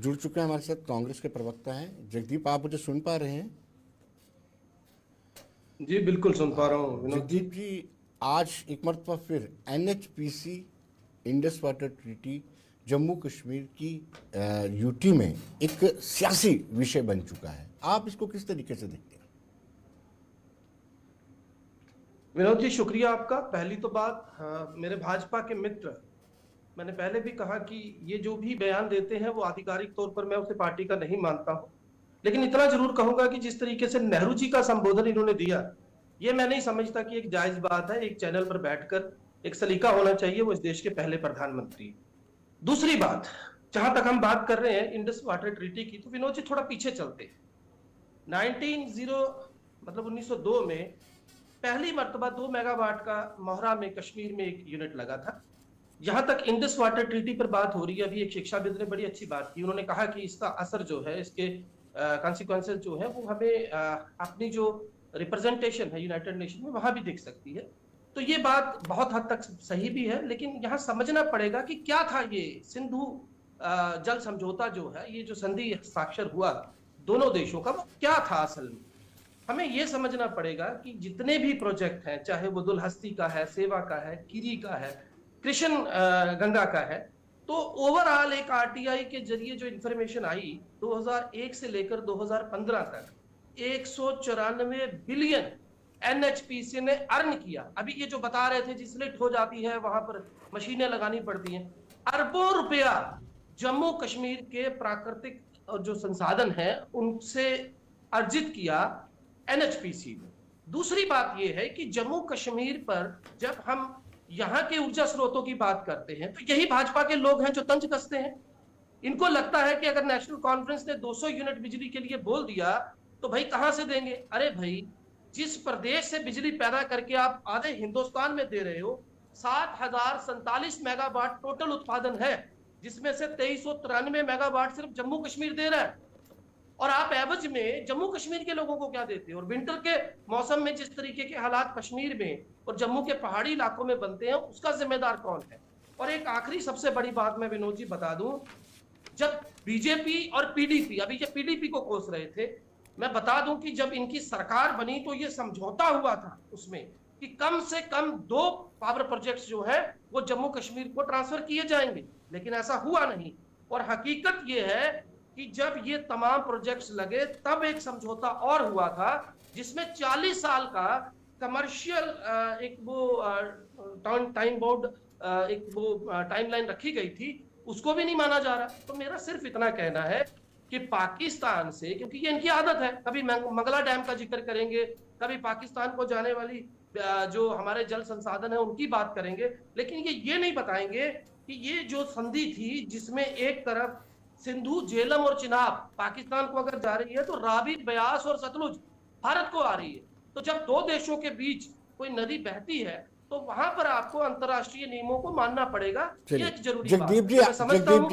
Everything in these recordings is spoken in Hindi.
जुड़ चुके हैं हमारे साथ कांग्रेस के प्रवक्ता हैं जगदीप। आप मुझे सुन पा रहे हैं? जी बिल्कुल सुन पा रहा हूँ विनोद जी। जगदीप जी, आज एक मरतबा फिर NHPC Indus water treaty Jammu Kashmir की यूटी में एक सियासी विषय बन चुका है। आप इसको किस तरीके से देखते हैं? विनोद जी शुक्रिया आपका। पहली तो बात, हाँ, मेरे भाजपा के मित्र, मैंने पहले भी कहा कि ये जो भी बयान देते हैं वो आधिकारिक तौर पर मैं उसे पार्टी का नहीं मानता हूं, लेकिन इतना जरूर कहूंगा कि जिस तरीके से नेहरू जी का संबोधन इन्होंने दिया, ये मैं नहीं समझता कि एक जायज बात है। एक चैनल पर बैठकर एक सलीका होना चाहिए, वो इस देश के पहले प्रधानमंत्री। दूसरी बात, जहां तक हम बात कर रहे हैं इंडस वाटर ट्रीटी की, तो विनोद जी थोड़ा पीछे चलते हैं। 1902 में पहली मर्तबा 2 मेगावाट का मोहरा में कश्मीर में एक यूनिट लगा था। जहां तक इंडस वाटर ट्रीटी पर बात हो रही है, अभी एक शिक्षाविद ने बड़ी अच्छी बात की। उन्होंने कहा कि इसका असर जो है, इसके कॉन्सिक्वेंसेस जो है, वो हमें अपनी जो रिप्रेजेंटेशन है यूनाइटेड नेशन में वहां भी दिख सकती है। तो ये बात बहुत हद तक सही भी है, लेकिन यहाँ समझना पड़ेगा कि क्या था ये सिंधु जल समझौता जो है, ये जो संधि हस्ताक्षर हुआ दोनों देशों का, वो क्या था असल में। हमें यह समझना पड़ेगा कि जितने भी प्रोजेक्ट हैं, चाहे वो दुलहस्ती का है, सेवा का है, किरी का है, कृष्ण गंगा का है, तो ओवरऑल एक आरटीआई के जरिए जो इंफॉर्मेशन आई 2001 से लेकर 2015 तक 194 बिलियन एनएचपीसी ने अर्न किया। अभी ये जो बता रहे थे जिस लिट हो जाती है वहां पर मशीनें लगानी पड़ती हैं, अरबों रुपया जम्मू कश्मीर के प्राकृतिक जो संसाधन है उनसे अर्जित किया एनएचपीसी में। दूसरी बात यह है कि जम्मू कश्मीर पर जब हम यहां के ऊर्जा स्रोतों की बात करते हैं, तो यही भाजपा के लोग हैं जो तंज कसते हैं। इनको लगता है कि अगर नेशनल कॉन्फ्रेंस ने 200 यूनिट बिजली के लिए बोल दिया तो भाई कहां से देंगे। अरे भाई, जिस प्रदेश से बिजली पैदा करके आप आधे हिंदुस्तान में दे रहे हो, 7,047 मेगावाट टोटल उत्पादन है, जिसमें से 2393 मेगावाट सिर्फ जम्मू कश्मीर दे रहा है। और आप एवज में जम्मू कश्मीर के लोगों को क्या देते हैं। और विंटर के मौसम में जिस तरीके के हालात कश्मीर में और जम्मू के पहाड़ी इलाकों में बनते हैं, उसका जिम्मेदार कौन है। और एक आखिरी सबसे बड़ी बात मैं विनोद जी बता दूं, जब बीजेपी और पीडीपी, अभी ये पीडीपी को कोस रहे थे, मैं बता दूं कि जब इनकी सरकार बनी तो ये समझौता हुआ था उसमें कि कम से कम 2 पावर प्रोजेक्ट्स जो है वो जम्मू कश्मीर को ट्रांसफर किए जाएंगे, लेकिन ऐसा हुआ नहीं। और हकीकत ये है कि जब ये तमाम प्रोजेक्ट्स लगे तब एक समझौता और हुआ था, जिसमें 40 साल का कमर्शियल एक वो टाइम बोर्ड, एक वो टाइमलाइन रखी गई थी, उसको भी नहीं माना जा रहा। तो मेरा सिर्फ इतना कहना है कि पाकिस्तान से, क्योंकि ये इनकी आदत है, कभी मंगला डैम का जिक्र करेंगे, कभी पाकिस्तान को जाने वाली जो हमारे जल संसाधन है उनकी बात करेंगे, लेकिन ये नहीं बताएंगे कि ये जो संधि थी जिसमें एक तरफ सिंधु, झेलम और चिनाब पाकिस्तान को अगर जा रही है, तो रावी, ब्यास और सतलुज भारत को आ रही है। तो जब 2 देशों के बीच कोई नदी बहती है तो वहां पर आपको अंतरराष्ट्रीय नियमों को मानना पड़ेगा। ये जरूरी जगदीप जी,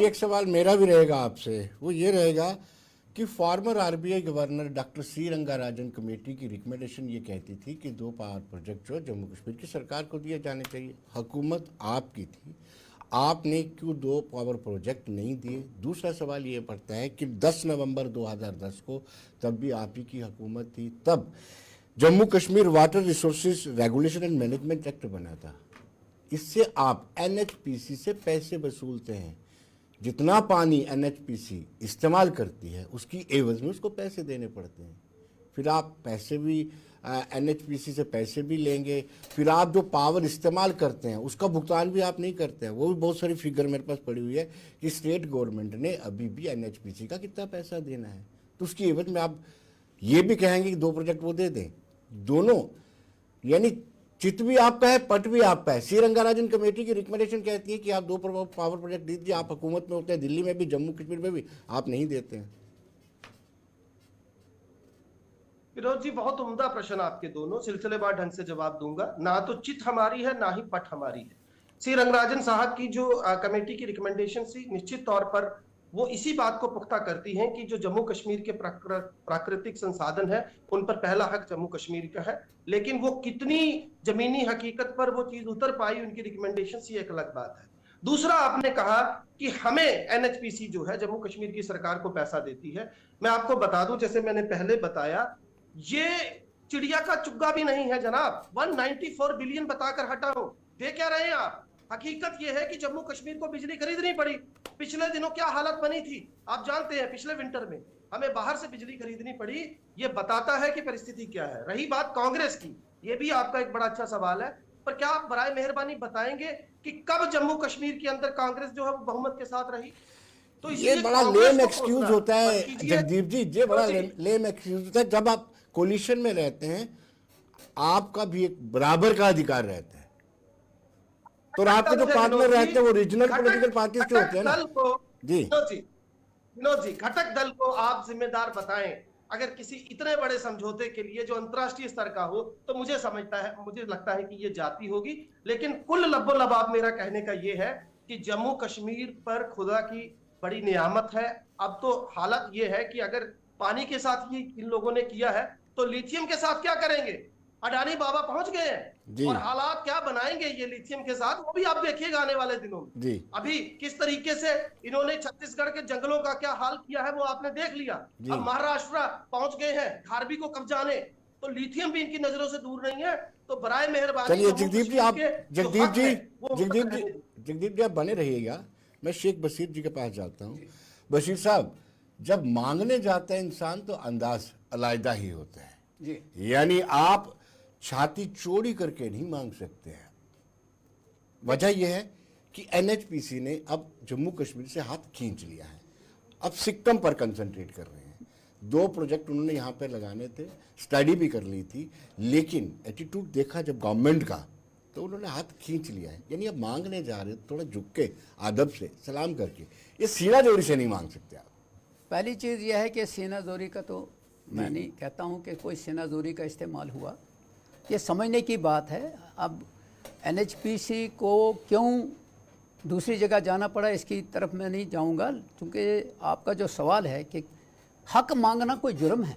एक सवाल मेरा भी रहेगा आपसे, वो ये रहेगा कि former RBI governor doctor C Rangarajan committee की रिकमेंडेशन ये कहती थी कि 2 पावर प्रोजेक्ट जो जम्मू कश्मीर की सरकार को दिए जाने चाहिए। हुकूमत आपकी थी, आपने क्यों 2 पावर प्रोजेक्ट नहीं दिए? दूसरा सवाल ये पड़ता है कि 10 नवंबर 2010 को, तब भी आप ही की हुकूमत थी, तब Jammu Kashmir water resources regulation and management act बना था। इससे आप एनएचपीसी से पैसे वसूलते हैं। जितना पानी एनएचपीसी इस्तेमाल करती है उसकी एवज में उसको पैसे देने पड़ते हैं। फिर आप पैसे भी एनएचपीसी से पैसे भी लेंगे, फिर आप जो पावर इस्तेमाल करते हैं उसका भुगतान भी आप नहीं करते हैं। वो भी बहुत सारी फिगर मेरे पास पड़ी हुई है कि स्टेट गवर्नमेंट ने अभी भी एनएचपीसी का कितना पैसा देना है। तो उसकी एवज में आप ये भी कहेंगे कि 2 प्रोजेक्ट वो दे दें। दोनों, यानी चित भी आपका है, पट भी आपका है। सी रंगाराजन कमेटी की रिकमेंडेशन कहती है कि आप 2 पावर प्रोजेक्ट दीजिए। आप हुकूमत में होते हैं, दिल्ली में भी, जम्मू कश्मीर में भी, आप नहीं देते हैं। विनोद जी बहुत उम्दा प्रश्न आपके दोनों, सिलसिलेवार ढंग से जवाब दूंगा। ना तो चित हमारी है, ना ही पट हमारी है। सी रंगराजन साहब की जो कमेटी की रिकमेंडेशन थी, निश्चित तौर पर वो इसी बात को पुख्ता करती हैं कि जो जम्मू कश्मीर के प्राकृतिक संसाधन है उन पर पहला हक जम्मू कश्मीर का है। लेकिन वो कितनी जमीनी हकीकत पर वो चीज उतर पाई उनकी रिकमेंडेशन से, एक अलग बात है। दूसरा, आपने कहा कि हमें एनएचपीसी जो है जम्मू कश्मीर की सरकार को पैसा देती है। मैं आपको बता दूं, जैसे मैंने पहले बताया, ये चिड़िया का चुग्गा भी नहीं है जनाब। 194 बिलियन बताकर हटाओ, दे क्या रहे हैं आप? हकीकत यह है कि जम्मू कश्मीर को बिजली खरीदनी पड़ी। पिछले दिनों क्या हालत बनी थी आप जानते हैं, पिछले विंटर में हमें बाहर से बिजली खरीदनी पड़ी। ये बताता है कि परिस्थिति क्या है। रही बात कांग्रेस की, ये भी आपका एक बड़ा अच्छा सवाल है, पर क्या आप बराए मेहरबानी बताएंगे कि कब जम्मू कश्मीर के अंदर कांग्रेस जो है वो बहुमत के साथ रही? तो ये बड़ा लेम एक्सक्यूज होता है जगदीप जी, ये बड़ा लेम एक्सक्यूज होता है। जब आप कोलिशन में रहते हैं, आपका भी एक बराबर का अधिकार रहता है, तो आपके जो पार्टनर रहते हैं वो रीजनल पॉलिटिकल पार्टीज के होते हैं ना जी। विनोद जी, घटक दल को आप जिम्मेदार बताएं। अगर किसी इतने बड़े समझौते के लिए जो अंतर्राष्ट्रीय स्तर का हो, तो मुझे लगता है कि ये जाती होगी। लेकिन कुल लब्बो लबाब मेरा कहने का ये है कि जम्मू कश्मीर पर खुदा की बड़ी नियामत है। अब तो हालत ये है कि अगर पानी के साथ ही इन लोगों ने किया है, तो लिथियम के साथ क्या करेंगे? अडानी बाबा पहुंच गए हैं, और हालात क्या बनाएंगे ये लिथियम के साथ, वो भी आप देखिएगा आने वाले दिनों में जी। अभी किस तरीके से इन्होंने छत्तीसगढ़ के जंगलों का क्या हाल किया है वो आपने देख लिया। अब महाराष्ट्र पहुंच गए हैं धारवी को कब्जाने, तो लिथियम भी इनकी नजरों से दूर नहीं है। तो बराए मेहरबानी चलिए जगदीप जी, आप जगदीप जी आप बने रहिएगा। मैं शेख बशीर जी के पास जाता हूँ। बशीर साहब, जब मांगने जाता है इंसान तो अंदाज अलग ही होता है जी। यानी आप छाती चौड़ी करके नहीं मांग सकते हैं। वजह यह है कि एनएचपीसी ने अब जम्मू कश्मीर से हाथ खींच लिया है, अब सिक्किम पर कंसंट्रेट कर रहे हैं। 2 प्रोजेक्ट उन्होंने यहाँ पे लगाने थे, स्टडी भी कर ली थी, लेकिन एटीट्यूड देखा जब गवर्नमेंट का, तो उन्होंने हाथ खींच लिया है। यानी अब मांगने जा रहे, थोड़ा झुक के अदब से सलाम करके, ये सीना जोड़ी से नहीं मांग सकते आप। पहली चीज़ यह है कि सीना जोरी का तो मैं नहीं कहता हूँ कि कोई सीना जोरी का इस्तेमाल हुआ, ये समझने की बात है। अब एनएचपीसी को क्यों दूसरी जगह जाना पड़ा, इसकी तरफ मैं नहीं जाऊंगा, क्योंकि आपका जो सवाल है कि हक मांगना कोई जुर्म है,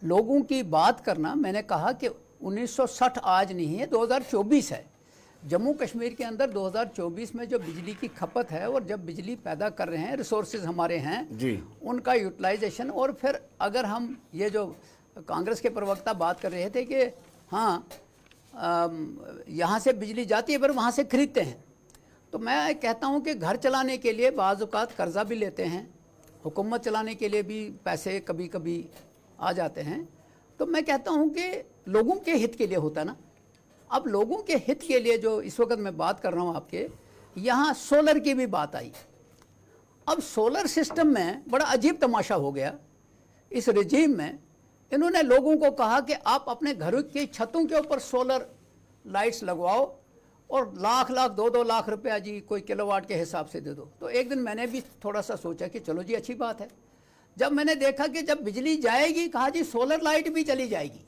लोगों की बात करना। मैंने कहा कि 1960 आज नहीं है, 2024 है। जम्मू कश्मीर के अंदर 2024 में जो बिजली की खपत है, और जब बिजली पैदा कर रहे हैं, रिसोर्सेज हमारे हैं जी, उनका यूटिलाइजेशन। और फिर अगर हम ये जो कांग्रेस के प्रवक्ता बात कर रहे थे कि हाँ यहाँ से बिजली जाती है पर वहाँ से खरीदते हैं, तो मैं कहता हूँ कि घर चलाने के लिए बाज़ औक़ात कर्ज़ा भी लेते हैं, हुकूमत चलाने के लिए भी पैसे कभी कभी आ जाते हैं। तो मैं कहता हूँ कि लोगों के हित के लिए होता है ना। अब लोगों के हित के लिए जो इस वक्त मैं बात कर रहा हूँ, आपके यहाँ सोलर की भी बात आई। अब सोलर सिस्टम में बड़ा अजीब तमाशा हो गया। इस रजीम में इन्होंने लोगों को कहा कि आप अपने घरों की छतों के ऊपर सोलर लाइट्स लगवाओ, और लाख 2-2 लाख रुपया जी कोई किलोवाट के हिसाब से दे दो। तो एक दिन मैंने भी थोड़ा सा सोचा कि चलो जी अच्छी बात है। जब मैंने देखा कि जब बिजली जाएगी, कहा जी सोलर लाइट भी चली जाएगी,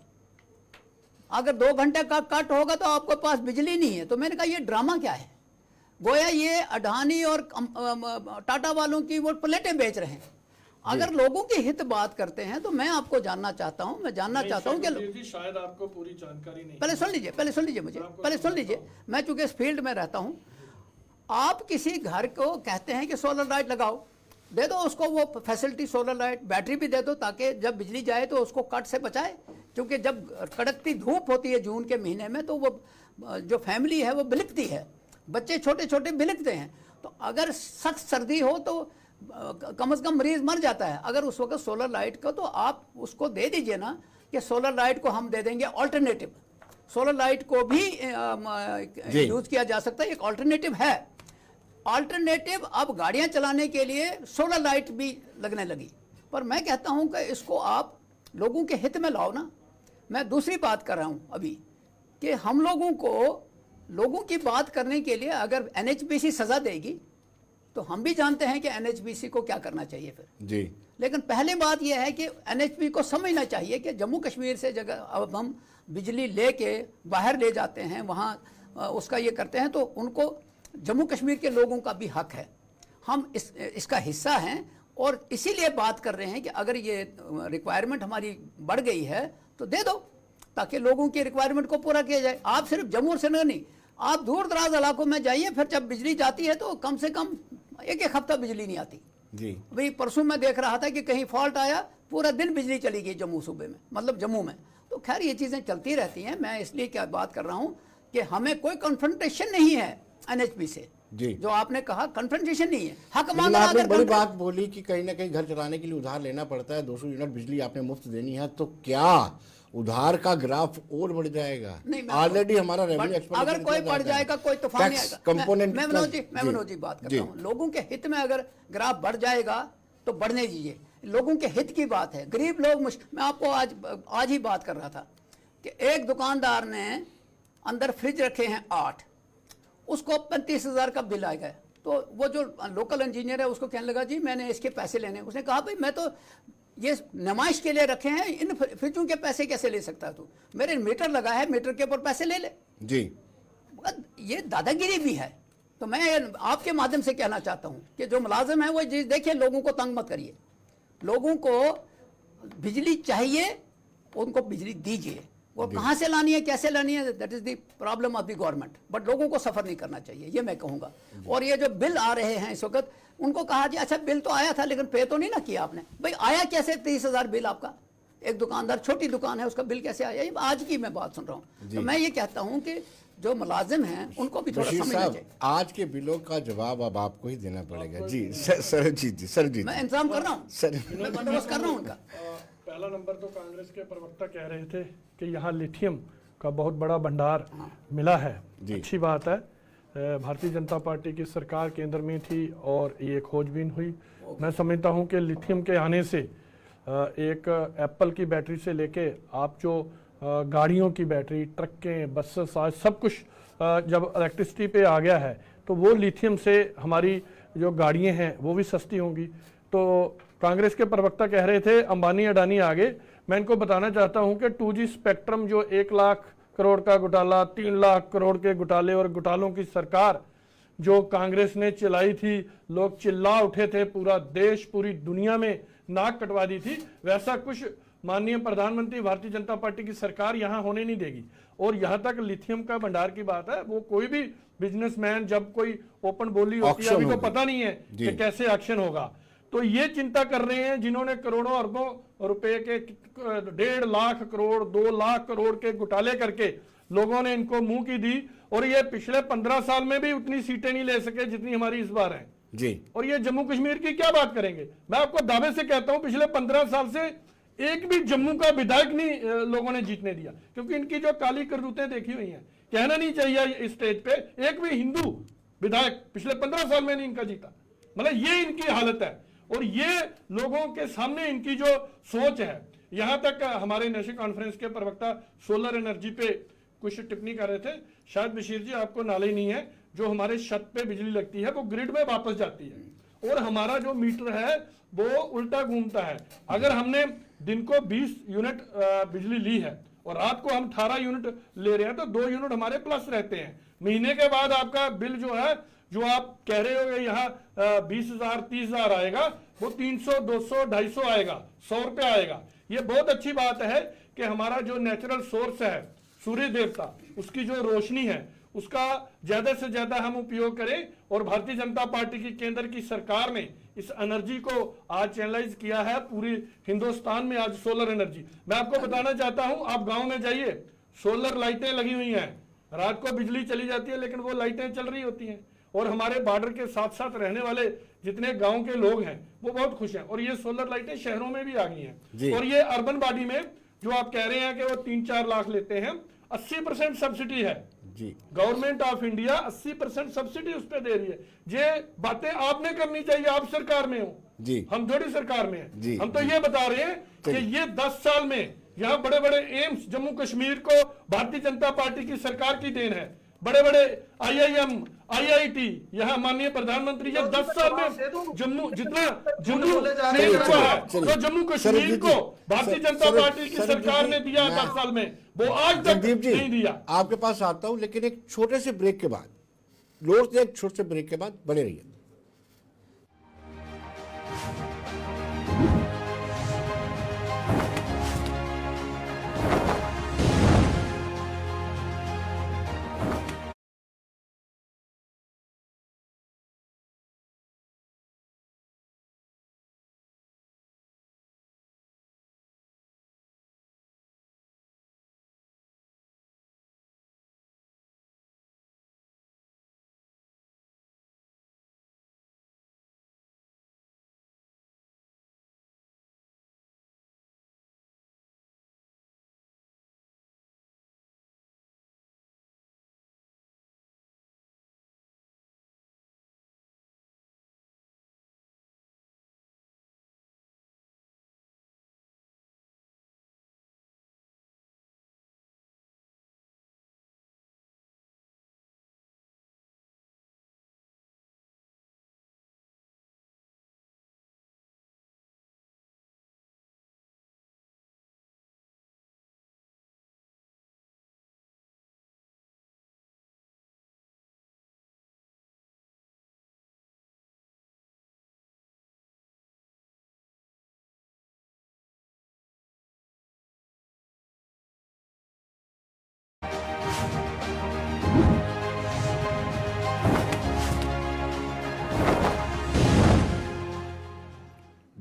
अगर 2 घंटे का कट होगा तो आपके पास बिजली नहीं है। तो मैंने कहा ये ड्रामा क्या है? गोया ये अडानी और टाटा वालों की वो प्लेटें बेच रहे हैं। अगर लोगों की हित बात करते हैं तो मैं आपको जानना चाहता हूं, मैं जानना चाहता हूं कि शायद आपको पूरी जानकारी नहीं। पहले सुन लीजिए मुझे पहले सुन लीजिए। मैं चूंकि इस फील्ड में रहता हूं, आप किसी घर को कहते हैं कि सोलर लाइट लगाओ, दे दो उसको वो फैसिलिटी, सोलर लाइट, बैटरी भी दे दो, ताकि जब बिजली जाए तो उसको कट से बचाए। क्योंकि जब कड़कती धूप होती है जून के महीने में, तो वो जो फैमिली है वो बिलखती है, बच्चे छोटे छोटे बिलखते हैं। तो अगर सख्त सर्दी हो तो कम से कम मरीज मर जाता है। अगर उस वक्त सोलर लाइट को, तो आप उसको दे दीजिए ना कि सोलर लाइट को हम दे देंगे ऑल्टरनेटिव। सोलर लाइट को भी यूज किया जा सकता है, एक ऑल्टरनेटिव है। ऑल्टरनेटिव अब गाड़ियां चलाने के लिए सोलर लाइट भी लगने लगी। पर मैं कहता हूं कि इसको आप लोगों के हित में लाओ ना। मैं दूसरी बात कर रहा हूं अभी कि हम लोगों की बात करने के लिए अगर एनएचपीसी सजा देगी, तो हम भी जानते हैं कि एनएचपीसी को क्या करना चाहिए फिर जी। लेकिन पहले बात यह है कि एनएचपी को समझना चाहिए कि जम्मू कश्मीर से जगह अब हम बिजली लेके बाहर ले जाते हैं, वहाँ उसका ये करते हैं, तो उनको जम्मू कश्मीर के लोगों का भी हक है। हम इसका हिस्सा हैं, और इसीलिए बात कर रहे हैं कि अगर ये रिक्वायरमेंट हमारी बढ़ गई है तो दे दो, ताकि लोगों की रिक्वायरमेंट को पूरा किया जाए। आप सिर्फ जम्मू और श्रीनगर नहीं, आप दूर दराज इलाकों में जाइए, फिर जब बिजली जाती है तो कम से कम एक हफ्ता बिजली नहीं आती। जी भाई परसों मैं देख रहा था कि कहीं फॉल्ट आया, पूरा दिन बिजली चली गई जम्मू सूबे में, मतलब जम्मू में। तो खैर ये चीज़ें चलती रहती हैं। मैं इसलिए क्या बात कर रहा हूँ कि हमें कोई कन्फ्रंटेशन नहीं है एनएचपी से। जी। जो आपने कहा कन्फ्रंटेशन नहीं है, हक लेकिन मांगना। आपने अगर बड़ी बात बोली कि कहीं ना कहीं घर चलाने के लिए उधार लेना पड़ता है, 200 यूनिट बिजली आपने मुफ्त देनी है, तो क्या उधार का ग्राफ और बढ़ जाएगा? नहीं, मैं ऑलरेडी हमारा रेवेन्यू अगर कोई बढ़ जाएगा, कोई तूफान नहीं आएगा। कंपोनेंट मैं मनोज जी बात करता हूँ, लोगों के हित में अगर ग्राफ बढ़ जाएगा तो बढ़ने दीजिए, लोगों के हित की बात है। गरीब लोग मैं आपको आज ही बात कर रहा था कि एक दुकानदार ने अंदर फ्रिज रखे हैं 8, उसको 35,000 का बिल आएगा। तो वो जो लोकल इंजीनियर है उसको कहने लगा जी मैंने इसके पैसे लेने। उसने कहा भाई मैं तो ये नुमाइश के लिए रखे हैं, इन फ्रिजों के पैसे कैसे ले सकता है तू? मेरे मीटर लगा है, मीटर के ऊपर पैसे ले ले। जी ये दादागिरी भी है। तो मैं आपके माध्यम से कहना चाहता हूं कि जो मुलाजिम है वो देखिए, लोगों को तंग मत करिए। लोगों को बिजली चाहिए, उनको बिजली दीजिए। वो कहाँ से लानी है, कैसे लानी है, that is the problem of the government. But लोगों को सफर नहीं करना चाहिए, ये मैं कहूँगा। और ये जो बिल आ रहे हैं इस वक्त, उनको कहा जी अच्छा बिल तो आया था लेकिन पे तो नहीं ना किया आपने। भाई आया कैसे 30,000 बिल आपका? एक दुकानदार, छोटी दुकान है, उसका बिल कैसे आया? ये आज की मैं बात सुन रहा हूँ। तो मैं ये कहता हूँ कि जो मुलाजिम हैं उनको भी थोड़ा बशीर समझना साहब, चाहिए। आज के बिलों का जवाब अब आपको ही देना पड़ेगा। जी सरजीत जी मैं इंतजाम कर रहा हूँ, सर मैं बंदोबस्त कर रहा हूँ उनका। पहला नंबर तो कांग्रेस के प्रवक्ता कह रहे थे कि यहाँ लिथियम का बहुत बड़ा भंडार मिला है। अच्छी बात है। भारतीय जनता पार्टी की सरकार केंद्र में थी और ये खोजबीन हुई। मैं समझता हूँ कि लिथियम के आने से एक एप्पल की बैटरी से लेके आप जो गाड़ियों की बैटरी, ट्रकें, बसेस, आज सब कुछ जब इलेक्ट्रिसिटी पे आ गया है तो वो लिथियम से हमारी जो गाड़ियाँ हैं वो भी सस्ती होंगी। तो कांग्रेस के प्रवक्ता कह रहे थे अंबानी अडानी आगे। मैं इनको बताना चाहता हूं कि 2G स्पेक्ट्रम जो 1 लाख करोड़ का घोटाला, 3 लाख करोड़ के घोटाले और घोटालों की सरकार जो कांग्रेस ने चलाई थी, लोग चिल्ला उठे थे, पूरा देश, पूरी दुनिया में नाक कटवा दी थी, वैसा कुछ माननीय प्रधानमंत्री भारतीय जनता पार्टी की सरकार यहां होने नहीं देगी। और यहां तक लिथियम का भंडार की बात है, वो कोई भी बिजनेसमैन जब कोई ओपन बोली होती है, अभी को पता नहीं है कि कैसे एक्शन होगा। तो ये चिंता कर रहे हैं जिन्होंने करोड़ों अरबों रुपए के 1.5 लाख करोड़, 2 लाख करोड़ के घोटाले करके लोगों ने इनको मुंह की दी। और ये पिछले 15 साल में भी उतनी सीटें नहीं ले सके जितनी हमारी इस बार हैं जी। और ये जम्मू कश्मीर की क्या बात करेंगे? मैं आपको दावे से कहता हूं पिछले 15 साल से एक भी जम्मू का विधायक नहीं लोगों ने जीतने दिया, क्योंकि इनकी जो काली करतूतें देखी हुई हैं। कहना नहीं चाहिए इस स्टेज पे, एक भी हिंदू विधायक पिछले 15 साल में नहीं इनका जीता। मतलब ये इनकी हालत है और ये लोगों के सामने इनकी जो सोच है। यहां तक हमारे नेशनल कॉन्फ्रेंस के प्रवक्ता सोलर एनर्जी पे कुछ टिप्पणी कर रहे थे। शायद बशीर जी आपको नाले नहीं है, जो हमारे छत पे बिजली लगती है वो ग्रिड में वापस जाती है और हमारा जो मीटर है वो उल्टा घूमता है। अगर हमने दिन को 20 यूनिट बिजली ली है और रात को हम 18 यूनिट ले रहे हैं तो 2 यूनिट हमारे प्लस रहते हैं। महीने के बाद आपका बिल जो है, जो आप कह रहे हो यहाँ 20,000 30,000 आएगा, वो 300 200 250 आएगा, 100 रुपये आएगा। ये बहुत अच्छी बात है कि हमारा जो नेचुरल सोर्स है सूर्य देवता, उसकी जो रोशनी है उसका ज्यादा से ज्यादा हम उपयोग करें। और भारतीय जनता पार्टी की केंद्र की सरकार ने इस एनर्जी को आज चैनलाइज किया है पूरी हिंदुस्तान में। आज सोलर एनर्जी, मैं आपको बताना चाहता हूं, आप गांव में जाइए, सोलर लाइटें लगी हुई हैं, रात को बिजली चली जाती है लेकिन वो लाइटें चल रही होती हैं। और हमारे बॉर्डर के साथ साथ रहने वाले जितने गांव के लोग हैं वो बहुत खुश हैं। और ये सोलर लाइटें शहरों में भी आ गई हैं। और ये अर्बन बॉडी में जो आप कह रहे हैं कि वो 3-4 लाख लेते हैं, 80% सब्सिडी है जी। गवर्नमेंट ऑफ इंडिया 80% सब्सिडी उस पर दे रही है। ये बातें आपने करनी चाहिए, आप सरकार में हो जी, हम थोड़ी सरकार में हैं। हम तो ये बता रहे हैं कि ये 10 साल में यहाँ बड़े बड़े एम्स जम्मू कश्मीर को भारतीय जनता पार्टी की सरकार की देन है। बड़े बड़े IIM IIT यहाँ माननीय प्रधानमंत्री ये 10 साल में जम्मू जितना जम्मू हुआ है तो जम्मू कश्मीर को भारतीय जनता पार्टी की सरकार ने दिया 10 साल में, वो आज तक नहीं दिया। आपके पास आता हूं लेकिन एक छोटे से ब्रेक के बाद, लोग एक छोटे से ब्रेक के बाद बने रहिए।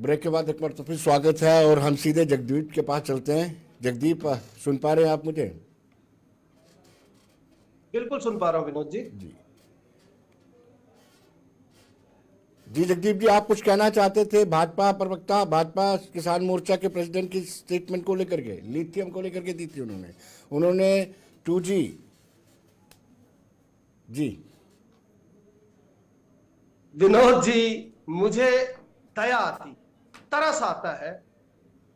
ब्रेक के बाद एक बार तो फिर स्वागत है और हम सीधे जगदीप के पास चलते हैं। जगदीप, सुन पा रहे हैं आप मुझे? बिल्कुल सुन पा रहा हूं विनोद जी। जी जगदीप जी, आप कुछ कहना चाहते थे भाजपा प्रवक्ता, भाजपा किसान मोर्चा के प्रेसिडेंट की स्टेटमेंट को लेकर के, लिथियम को लेकर के दी थी उन्होंने 2G। जी विनोद जी, मुझे दया आती, तरस आता है।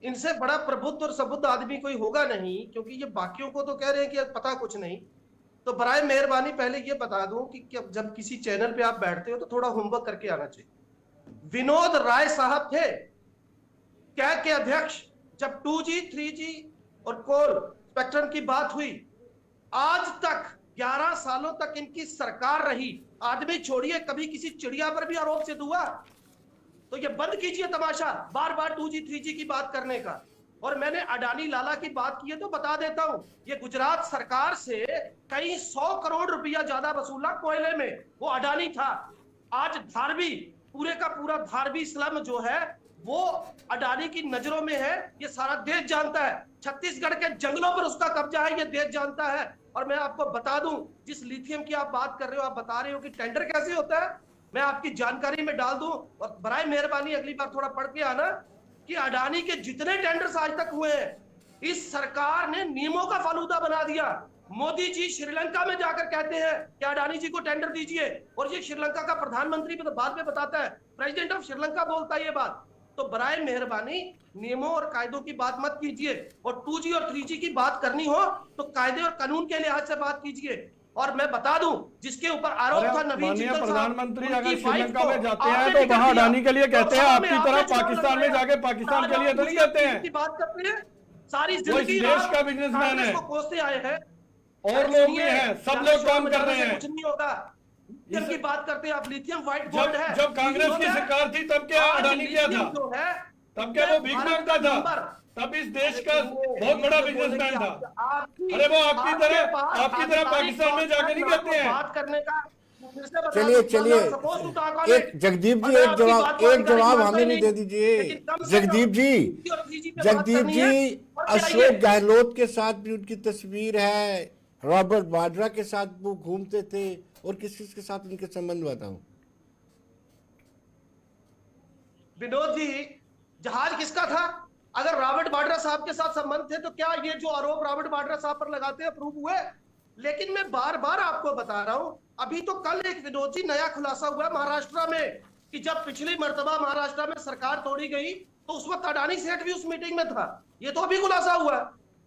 इनसे बड़ा प्रबुद्ध और सबुद्ध आदमी कोई होगा नहीं, क्योंकि ये बाकियों को तो कह रहे हैं कि पता कुछ नहीं। तो बराए मेहरबानी पहले ये बता दूं कि जब किसी चैनल पे आप बैठते हो तो थोड़ा होमवर्क करके आना चाहिए। विनोद राय साहब थे कैग के अध्यक्ष जब 2G 3G और कोल स्पेक्ट्रम की बात हुई। आज तक 11 सालों तक इनकी सरकार रही। आदमी छोड़िए, कभी किसी चिड़िया पर भी आरोप सिद्ध हुआ? तो ये बंद कीजिए तमाशा, बार बार 2G 3G की बात करने का। और मैंने अडानी लाला की बात की है तो बता देता हूं, ये गुजरात सरकार से कई 100 करोड़ रुपया ज्यादा वसूला कोयले में, वो अडानी था। आज धारवी, पूरे का पूरा धारवी स्लम जो है वो अडानी की नजरों में है, ये सारा देश जानता है। छत्तीसगढ़ के जंगलों पर उसका कब्जा है, ये देश जानता है। और मैं आपको बता दूं, जिस लिथियम की आप बात कर रहे हो, आप बता रहे हो कि टेंडर कैसे होता है, मैं आपकी जानकारी में डाल दूं। और बराए मेहरबानी अगली बार थोड़ा पढ़ के आना कि अडानी के जितने टेंडर्स आज तक हुए हैं, इस सरकार ने नियमों का फालूदा बना दिया। मोदी जी श्रीलंका में जाकर कहते हैं कि अडानी जी को टेंडर दीजिए, और ये श्रीलंका का प्रधानमंत्री बाद में बताता है, प्रेसिडेंट ऑफ श्रीलंका बोलता है ये बात। तो बराए मेहरबानी नियमों और कायदों की बात मत कीजिए, और 2G और 3G की बात करनी हो तो कायदे और कानून के लिहाज से बात कीजिए। और मैं बता दूं, जिसके ऊपर आरोप था नवीन जिंदल प्रधानमंत्री अगर श्रीलंका में जाते हैं तो वहां अडानी के लिए कहते हैं, आपकी तरह पाकिस्तान में जाके पाकिस्तान के लिए तो नहीं कहते हैं। बात करते हैं, सारी जिंदगी देश का बिजनेसमैन है, कोसते आए हैं, और लोग भी हैं, सब लोग काम कर रहे हैं। कुछ नहीं होगा। की बात करते हैं आप, लिथियम व्हाइट गोल्ड है। जब कांग्रेस की सरकार थी तब क्या अडानी किया था? तब क्या वो भीख मांगता था? तब इस देश का बहुत बड़ा बिजनेसमैन था। अरे वो आपकी तरह पाकिस्तान में जाके नहीं कहते हैं। बात करने का चलिए एक जगदीप जी एक जवाब हमें भी दे दीजिए। जगदीप जी अशोक गहलोत के साथ भी उनकी तस्वीर है, रॉबर्ट वाड्रा के साथ वो घूमते थे, और किस किस के साथ उनके संबंध बताऊं? विनोद जी, जहाज किसका था? अगर रॉबर्ट वाड्रा साहब के साथ संबंध थे तो क्या ये जो आरोप रॉबर्ट वाड्रा साहब पर लगाते हैं प्रूव हुए? लेकिन मैं बार बार आपको बता रहा हूं, अभी तो कल एक विनोद जी नया खुलासा हुआ महाराष्ट्र में कि जब पिछली मर्तबा महाराष्ट्र में सरकार तोड़ी गई तो उस वक्त अडानी सेठ भी उस मीटिंग में था। ये तो अभी खुलासा हुआ।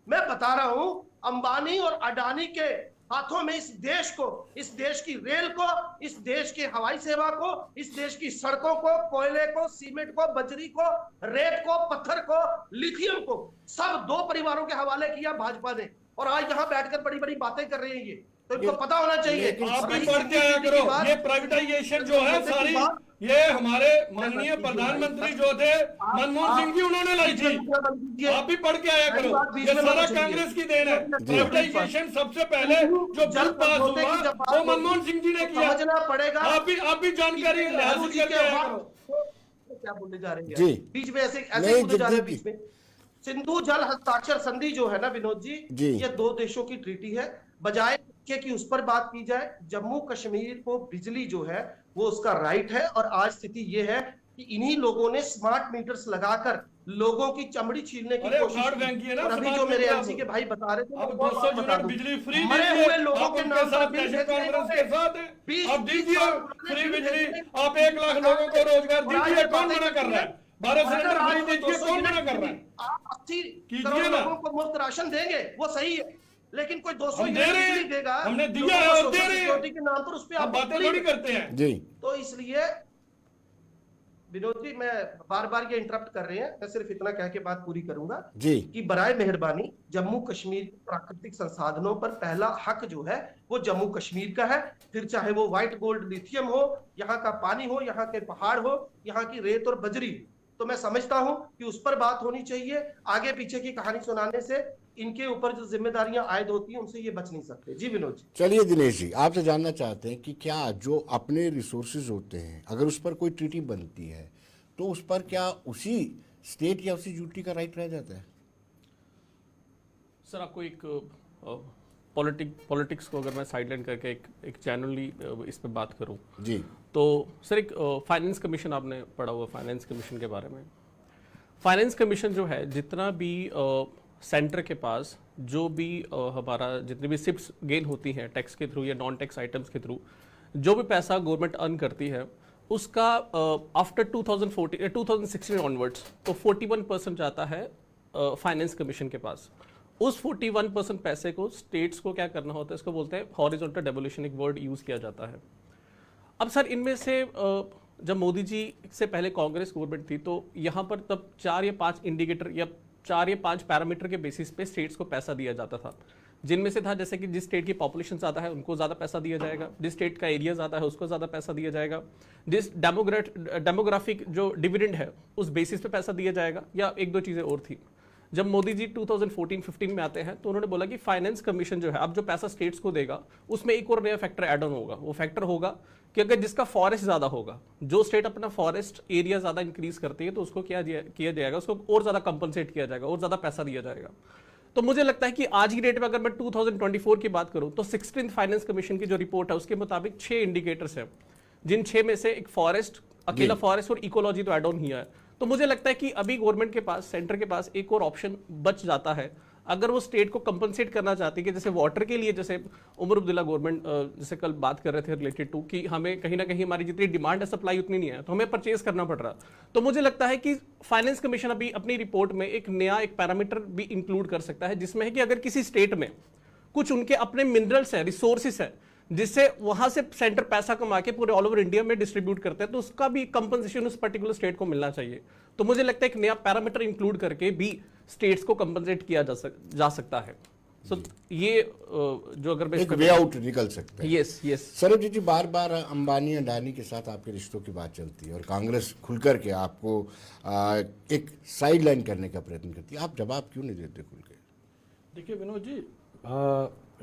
मैं बता रहा हूं, अंबानी और अडानी के हाथों में इस देश को, इस देश की रेल को, इस देश की हवाई सेवा को, इस देश की सड़कों को, कोयले को, सीमेंट को, बजरी को, रेत को, पत्थर को, लिथियम को, सब दो परिवारों के हवाले किया भाजपा ने। और आज यहाँ बैठकर बड़ी बड़ी बातें कर रहे हैं ये, तो इनको पता होना चाहिए। आप भी पढ़ के आया करो, ये प्राइवेटाइजेशन जो है सारी, ये हमारे माननीय प्रधानमंत्री जो थे मनमोहन सिंह जी, उन्होंने लाई थी। आप भी पढ़ के आया करो, ये सारा कांग्रेस की देन है। प्राइवेटाइजेशन सबसे पहले जो बिल पास हुआ वो मनमोहन सिंह जी ने किया। समझना पड़ेगा। आप भी जानकारी हासिल करके आया करो। क्या बोलने जा रहे हैं जी, बीच में ऐसे बोलने जा रहे हैं बीच में। सिंधु जल हस्ताक्षर संधि जो है ना विनोद जी, ये दो देशों की ट्रीटी है। बजाय कि उस पर बात की जाए, जम्मू कश्मीर को बिजली जो है वो उसका राइट है। और आज स्थिति ये है कि इन्हीं लोगों ने स्मार्ट मीटर्स लगाकर लोगों की चमड़ी छीनने की कोशिश की। और अभी जो मेरे एमसी के भाई बता रहे थे, अब 200 यूनिट बिजली फ्री मरे हुए लोगों के नाम पर कांग्रेस के साथ है। अब दीजिए फ्री बिजली, आप 1 लाख लोगों को रोजगार दीजिए, कौन मना कर रहा है? 12 सिलेंडर फ्री दीजिए, कौन मना कर रहा है? आप 80 करोड़ लोगों को मुफ्त राशन देंगे, वो सही है, लेकिन कोई 200 यूनिट देगा, हमने दिया है और दे रहे हैं के नाम पर उस पे आप बातें थोड़ी करते हैं जी। तो इसलिए विनोद जी, मैं बार बार ये इंटरप्ट कर रहे हैं, मैं सिर्फ इतना कह के बात पूरी करूंगा जी कि बराए मेहरबानी जम्मू कश्मीर के प्राकृतिक संसाधनों पर पहला हक जो है वो जम्मू कश्मीर का है। फिर चाहे वो व्हाइट गोल्ड लिथियम हो, यहाँ का पानी हो, यहाँ के पहाड़ हो, यहाँ की रेत और बजरी, तो मैं समझता हूं कि उस पर बात होनी चाहिए। आगे पीछे की कहानी सुनाने से इनके ऊपर जो जिम्मेदारियां आयद होती हैं उनसे ये बच नहीं सकते। जी विनोद जी। चलिए दिनेश जी, आपसे जानना चाहते हैं कि क्या जो अपने रिसोर्सेज होते हैं, अगर उस पर कोई ट्रीटी बनती है तो उस पर क्या उसी स्टेट या उसी यूटी का राइट रह जाता है? सर आपको एक पॉलिटिक्स को अगर मैं साइडलाइन करके एक जनरली इस पे बात करूं जी, तो सर एक फाइनेंस कमीशन आपने पढ़ा हुआ, फाइनेंस कमीशन के बारे में। फाइनेंस कमीशन जो है, जितना भी सेंटर के पास जो भी हमारा जितनी भी सिप्स गेन होती हैं टैक्स के थ्रू या नॉन टैक्स आइटम्स के थ्रू, जो भी पैसा गवर्नमेंट अर्न करती है उसका आफ्टर 2016 ऑनवर्ड्स तो 41% जाता है फाइनेंस कमीशन के पास। उस 41% पैसे को स्टेट्स को क्या करना होता है, इसको बोलते हैं हॉरिजॉन्टल डेवोल्यूशन, एक वर्ड यूज किया जाता है। अब सर इनमें से जब मोदी जी से पहले कांग्रेस गवर्नमेंट थी तो यहाँ पर तब 4 या 5 इंडिकेटर या 4 या 5 पैरामीटर के बेसिस पे स्टेट्स को पैसा दिया जाता था, जिनमें से था जैसे कि जिस स्टेट की पॉपुलेशन ज़्यादा है उनको ज़्यादा पैसा दिया जाएगा, जिस स्टेट का एरिया ज़्यादा है उसको ज़्यादा पैसा दिया जाएगा, जिस डेमोग्राफिक जो डिविडेंड है उस बेसिस पे पैसा दिया जाएगा, या एक दो चीज़ें और थी। जब मोदी जी 2014-15 में आते हैं तो उन्होंने बोला कि फाइनेंस कमीशन जो है अब जो पैसा स्टेट्स को देगा उसमें एक और नया फैक्टर ऐड ऑन होगा। वो फैक्टर होगा कि अगर जिसका फॉरेस्ट ज़्यादा होगा, जो स्टेट अपना फॉरेस्ट एरिया ज़्यादा इंक्रीज करती है तो उसको क्या किया जाएगा, उसको और ज़्यादा कंपनसेट किया जाएगा और ज़्यादा पैसा दिया जाएगा। तो मुझे लगता है कि आज की डेट में अगर मैं 2024 की बात करूं तो 16th फाइनेंस कमीशन की जो रिपोर्ट है उसके मुताबिक 6 इंडिकेटर्स हैं, जिन 6 में से एक फॉरेस्ट, अकेला फॉरेस्ट और इकोलॉजी तो एड ऑन ही है। तो मुझे लगता है कि अभी गवर्नमेंट के पास, सेंटर के पास एक और ऑप्शन बच जाता है अगर वो स्टेट को कंपनसेट करना चाहती है कि जैसे वाटर के लिए, जैसे उमर अब्दुल्ला गवर्नमेंट जैसे कल बात कर रहे थे रिलेटेड टू कि हमें कहीं ना कहीं हमारी जितनी डिमांड है सप्लाई उतनी नहीं है तो हमें परचेज करना पड़ रहा। तो मुझे लगता है कि फाइनेंस कमीशन अभी अपनी रिपोर्ट में एक नया एक पैरामीटर भी इंक्लूड कर सकता है, जिसमें है कि अगर किसी स्टेट में कुछ उनके अपने मिनरल्स है, रिसोर्सेस है, जिससे वहां से सेंटर पैसा कमा के पूरे ऑल ओवर इंडिया में डिस्ट्रीब्यूट करते हैं तो उसका भी कंपनसेशन उस पर्टिकुलर स्टेट को मिलना चाहिए। तो मुझे लगता है एक नया पैरामीटर इंक्लूड करके भी स्टेट्स को कंपनसेट किया जा सकता है। सो ये जो अगर एक वे आउट निकल सकता है। यस यस सरोज जी, बार बार अंबानी अडानी के साथ आपके रिश्तों की बात चलती है और कांग्रेस खुलकर के आपको एक साइड लाइन करने का प्रयत्न करती है, आप जवाब क्यों नहीं देते खुल के? देखिए विनोद जी,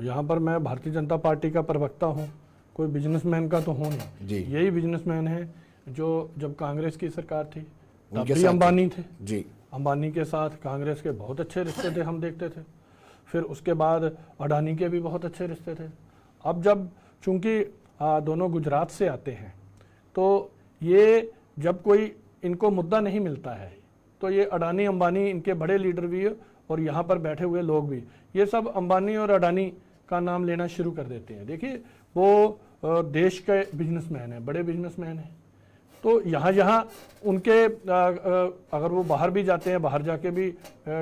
यहाँ पर मैं भारतीय जनता पार्टी का प्रवक्ता हूँ, कोई बिजनेसमैन का तो हूँ नहीं जी। यही बिजनेसमैन है जो जब कांग्रेस की सरकार थी तब उनके भी साथ अंबानी थे जी। अंबानी के साथ कांग्रेस के बहुत अच्छे रिश्ते थे, हम देखते थे। फिर उसके बाद अडानी के भी बहुत अच्छे रिश्ते थे। अब जब चूंकि दोनों गुजरात से आते हैं तो ये जब कोई इनको मुद्दा नहीं मिलता है तो ये अडानी अंबानी, इनके बड़े लीडर भी और यहाँ पर बैठे हुए लोग भी, ये सब अंबानी और अडानी का नाम लेना शुरू कर देते हैं। देखिए वो देश के बिजनेसमैन हैं, बड़े बिजनेसमैन हैं, तो यहाँ उनके अगर वो बाहर भी जाते हैं, बाहर जाके भी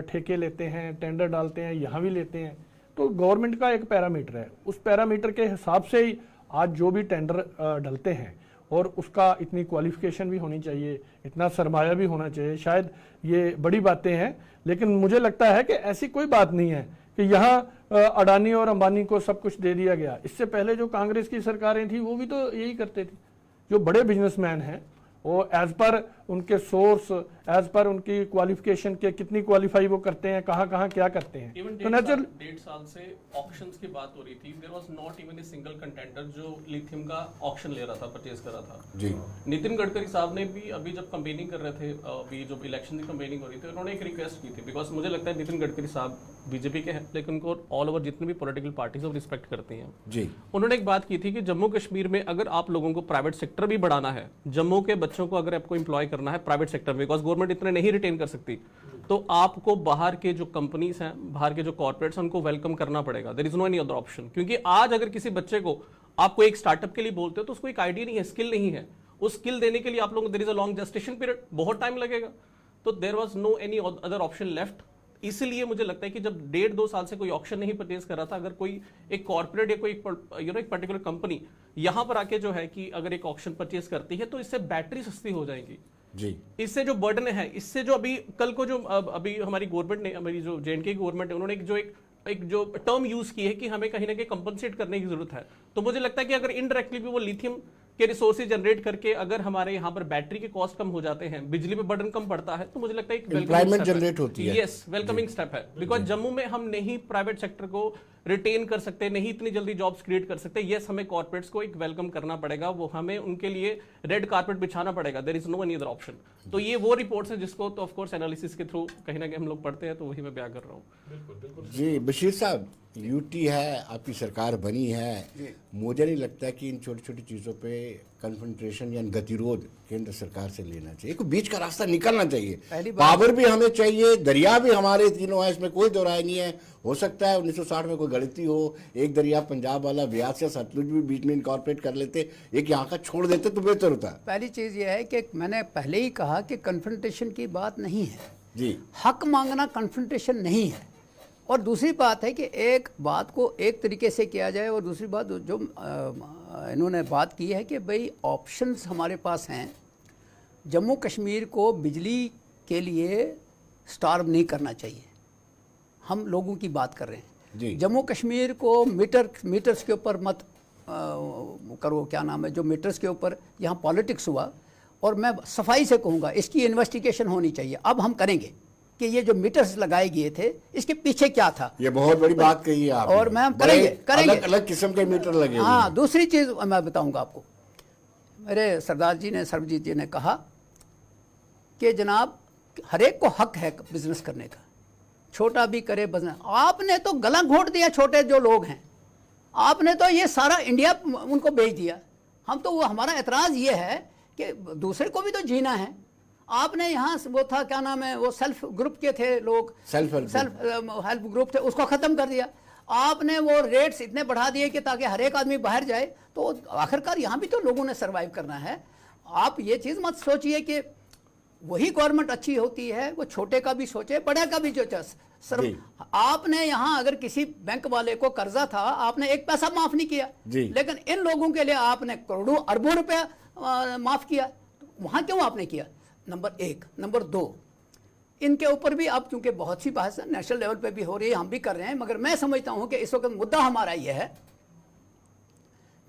ठेके लेते हैं, टेंडर डालते हैं, यहाँ भी लेते हैं, तो गवर्नमेंट का एक पैरामीटर है, उस पैरामीटर के हिसाब से ही आज जो भी टेंडर डलते हैं और उसका इतनी क्वालिफिकेशन भी होनी चाहिए, इतना सरमाया भी होना चाहिए। शायद ये बड़ी बातें हैं, लेकिन मुझे लगता है कि ऐसी कोई बात नहीं है कि यहाँ अडानी और अंबानी को सब कुछ दे दिया गया। इससे पहले जो कांग्रेस की सरकारें थी वो भी तो यही करते थे। जो बड़े बिजनेसमैन हैं वो एज पर उनके सोर्स, एज पर उनकी क्वालिफिकेशन के कितनी क्वालिफाई वो करते हैं, कहाँ कहाँ क्या करते हैं। तो नेचुरल 1.5 साल से ऑक्शंस की बात हो रही थी, there was not even a single contender जो लिथियम का ऑक्शन ले रहा था, परचेज कर रहा था जी। नितिन गडकरी साहब ने भी अभी जब कैंपेनिंग कर रहे थे, अभी जो इलेक्शन की कैंपेनिंग हो रही थी, उन्होंने एक रिक्वेस्ट की थी, बिकॉज मुझे लगता है नितिन गडकरी साहब बीजेपी के हैं लेकिन उनको ऑल ओवर जितने भी पॉलिटिकल पार्टीज वो रिस्पेक्ट करती हैं जी। उन्होंने एक बात की थी कि जम्मू कश्मीर में अगर आप लोगों को प्राइवेट सेक्टर भी बढ़ाना है, जम्मू के बच्चों को अगर आपको एम्प्लॉय करना है प्राइवेट सेक्टर में, बिकॉज गवर्नमेंट इतने नहीं रिटेन कर सकती, तो आपको बाहर के जो कंपनीज हैं, बाहर के जो कॉर्पोरेट्स हैं, उनको वेलकम करना पड़ेगा। There is no any other option. क्योंकि आज अगर किसी बच्चे को आपको एक स्टार्टअप के लिए बोलते हो तो उसको एक आइडिया नहीं है, स्किल नहीं है, उस स्किल देने के लिए आप लोगों there is a long gestation period, बहुत टाइम लगेगा। तो there was no any other option left. इसलिए मुझे लगता है कि जब 1.5-2 साल से कोई ऑक्शन नहीं परचेज कर रहा था, अगर कोई एक कॉर्पोरेट या कोई एक पर्टिकुलर कंपनी यहां पर आके जो है कि अगर एक ऑक्शन परचेज करती है तो इससे बैटरी सस्ती हो जाएगी जी। इससे जो बर्डन है, इससे जो अभी कल को जो अभी हमारी गवर्नमेंट ने, हमारी जो जेएनके की गवर्नमेंट है, उन्होंने एक जो टर्म यूज की है कि हमें कहीं ना कहीं कंपनसेट करने की जरूरत है। तो मुझे लगता है कि अगर इनडायरेक्टली भी वो लिथियम के रिसोर्सेज जनरेट करके अगर हमारे यहाँ पर बैटरी के कॉस्ट कम हो जाते हैं, बिजली पे बर्डन कम पड़ता है, तो मुझे लगता है एम्प्लॉयमेंट जनरेट होती है। यस, वेलकमिंग स्टेप है। बिकॉज जम्मू में हम नहीं प्राइवेट सेक्टर को रिटेन कर सकते, नहीं इतनी जल्दी जॉब्स क्रिएट कर सकते। यस, हमें कॉर्पोरेट्स को एक वेलकम करना पड़ेगा, वो हमें उनके लिए रेड कारपेट बिछाना पड़ेगा, there is no any other option. तो ये वो रिपोर्ट्स है जिसको तो ऑफ कोर्स एनालिसिस के थ्रू कहीं ना कहीं हम लोग पढ़ते हैं, तो वही मैं बयां कर रहा हूँ। जी बशीर साहब, यूटी है, आपकी सरकार बनी है, मुझे नहीं लगता कि इन छोटी छोटी चीज़ों पे कन्फ्रंटेशन या गतिरोध केंद्र सरकार से लेना चाहिए, कोई बीच का रास्ता निकलना चाहिए। पावर भी हमें चाहिए, दरिया भी हमारे तीनों है, इसमें कोई दो राय नहीं है। हो सकता है 1960 में कोई गलती हो, एक दरिया पंजाब वाला ब्यास या सतलुज भी बीच में इनकॉर्पोरेट कर लेते, एक यहाँ का छोड़ देते तो बेहतर होता। पहली चीज़ यह है कि मैंने पहले ही कहा कि कन्फ्रंटेशन की बात नहीं है जी, हक मांगना कन्फ्रंटेशन नहीं है। और दूसरी बात है कि एक बात को एक तरीके से किया जाए, और दूसरी बात जो इन्होंने बात की है कि भाई ऑप्शंस हमारे पास हैं, जम्मू कश्मीर को बिजली के लिए स्टार्व नहीं करना चाहिए। हम लोगों की बात कर रहे हैं जी। जम्मू कश्मीर को मीटर्स के ऊपर मत करो, क्या नाम है, जो मीटर्स के ऊपर यहाँ पॉलिटिक्स हुआ, और मैं सफाई से कहूँगा इसकी इन्वेस्टिगेशन होनी चाहिए। अब हम करेंगे कि ये जो मीटर्स लगाए गए थे इसके पीछे क्या था, ये बहुत बड़ी बात कही है आपने। और मैं करेंगे अलग अलग किस्म के मीटर लगे हुए हाँ। हैं। दूसरी चीज़ मैं बताऊंगा आपको, मेरे सरदार जी ने, सर्वजीत जी ने कहा कि जनाब हर एक को हक है बिजनेस करने का, छोटा भी करे बिजनेस। आपने तो गला घोट दिया छोटे जो लोग हैं, आपने तो ये सारा इंडिया उनको बेच दिया। हम तो हमारा एतराज़ ये है कि दूसरे को भी तो जीना है। आपने यहाँ वो था, क्या नाम है, वो सेल्फ ग्रुप के थे लोग, सेल्फ हेल्प ग्रुप थे, उसको ख़त्म कर दिया। आपने वो रेट्स इतने बढ़ा दिए कि ताकि हर एक आदमी बाहर जाए, तो आखिरकार यहाँ भी तो लोगों ने सर्वाइव करना है। आप ये चीज़ मत सोचिए कि वही गवर्नमेंट अच्छी होती है, वो छोटे का भी सोचे, बड़े का भी सर। आपने यहाँ अगर किसी बैंक वाले को कर्जा था, आपने एक पैसा माफ नहीं किया, लेकिन इन लोगों के लिए आपने करोड़ों अरबों रुपया माफ किया। तो वहाँ क्यों आपने किया? नंबर एक। नंबर दो, इनके ऊपर भी अब चूंकि बहुत सी बहस नेशनल लेवल पे भी हो रही है, हम भी कर रहे हैं, मगर मैं समझता हूं कि इस वक्त मुद्दा हमारा यह है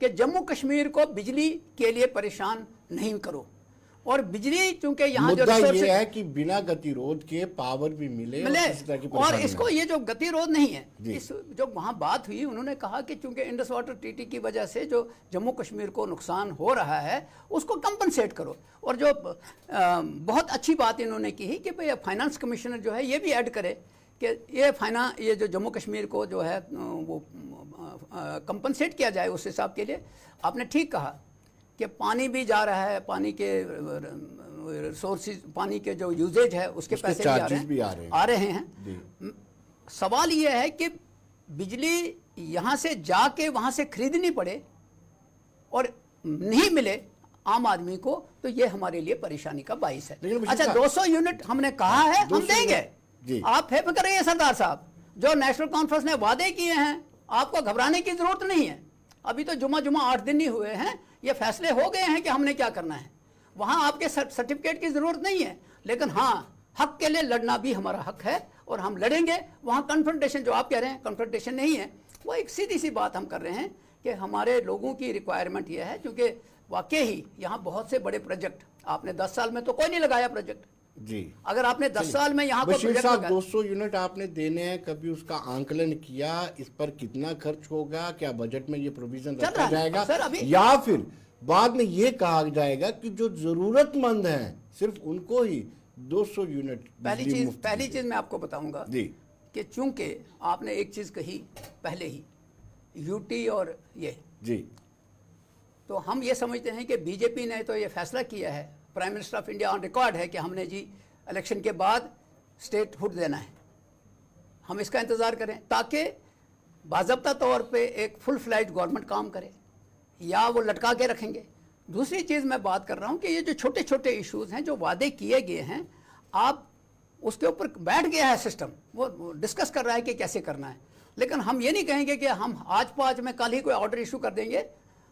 कि जम्मू कश्मीर को बिजली के लिए परेशान नहीं करो, और बिजली चूंकि यहाँ जो ये है कि बिना गतिरोध के पावर भी मिले और इसको ये जो गतिरोध नहीं है, इस जो वहाँ बात हुई, उन्होंने कहा कि चूंकि इंडस वाटर ट्रीटी की वजह से जो जम्मू कश्मीर को नुकसान हो रहा है उसको कंपनसेट करो। और जो बहुत अच्छी बात इन्होंने की कि भाई फाइनेंस कमिश्नर जो है ये भी ऐड करे कि ये जो जम्मू कश्मीर को जो है वो कंपनसेट किया जाए उस हिसाब के लिए। आपने ठीक कहा कि पानी भी जा रहा है, पानी के रिसोर्सेज, पानी के जो यूजेज है उसके पैसे भी आ रहे हैं। सवाल ये है कि बिजली यहाँ से जाके वहाँ से खरीदनी पड़े और नहीं मिले आम आदमी को, तो ये हमारे लिए परेशानी का बाइस है। अच्छा, 200 यूनिट हमने कहा है, हम देंगे, आप बेफिक्र रहिए सरदार साहब। जो नेशनल कॉन्फ्रेंस ने वादे किए हैं, आपको घबराने की जरूरत नहीं है। अभी तो जुमा 8 दिन ही हुए हैं, ये फैसले हो गए हैं कि हमने क्या करना है। वहाँ आपके सर्टिफिकेट की ज़रूरत नहीं है, लेकिन हाँ, हक के लिए लड़ना भी हमारा हक है और हम लड़ेंगे। वहाँ कन्फ्रंटेशन जो आप कह रहे हैं कन्फ्रंटेशन नहीं है, वो एक सीधी सी बात हम कर रहे हैं कि हमारे लोगों की रिक्वायरमेंट ये है, क्योंकि वाकई ही यहाँ बहुत से बड़े प्रोजेक्ट, आपने 10 साल में तो कोई नहीं लगाया प्रोजेक्ट जी। अगर आपने 10 साल में यहाँ बशीर साहब 200 यूनिट आपने देने हैं, कभी उसका आंकलन किया, इस पर कितना खर्च होगा, क्या बजट में ये प्रोविजन रखा जाएगा, या फिर बाद में ये कहा जाएगा कि जो जरूरतमंद हैं सिर्फ उनको ही 200 यूनिट? पहली चीज मैं आपको बताऊंगा जी कि चूंकि आपने एक चीज कही पहले ही, यूटी और ये जी, तो हम ये समझते हैं कि बीजेपी ने तो ये फैसला किया है, prime minister of India on record है कि हमने जी इलेक्शन के बाद स्टेटहुड देना है। हम इसका इंतज़ार करें ताकि बाज़ाब्ता तौर पे एक फुल फ्लैज गवर्नमेंट काम करे, या वो लटका के रखेंगे। दूसरी चीज़ मैं बात कर रहा हूँ कि ये जो छोटे छोटे इश्यूज़ हैं जो वादे किए गए हैं, आप उसके ऊपर बैठ गया है सिस्टम, वो डिस्कस कर रहा है कि कैसे करना है। लेकिन हम ये नहीं कहेंगे कि हम आज में कल ही कोई ऑर्डर इशू कर देंगे।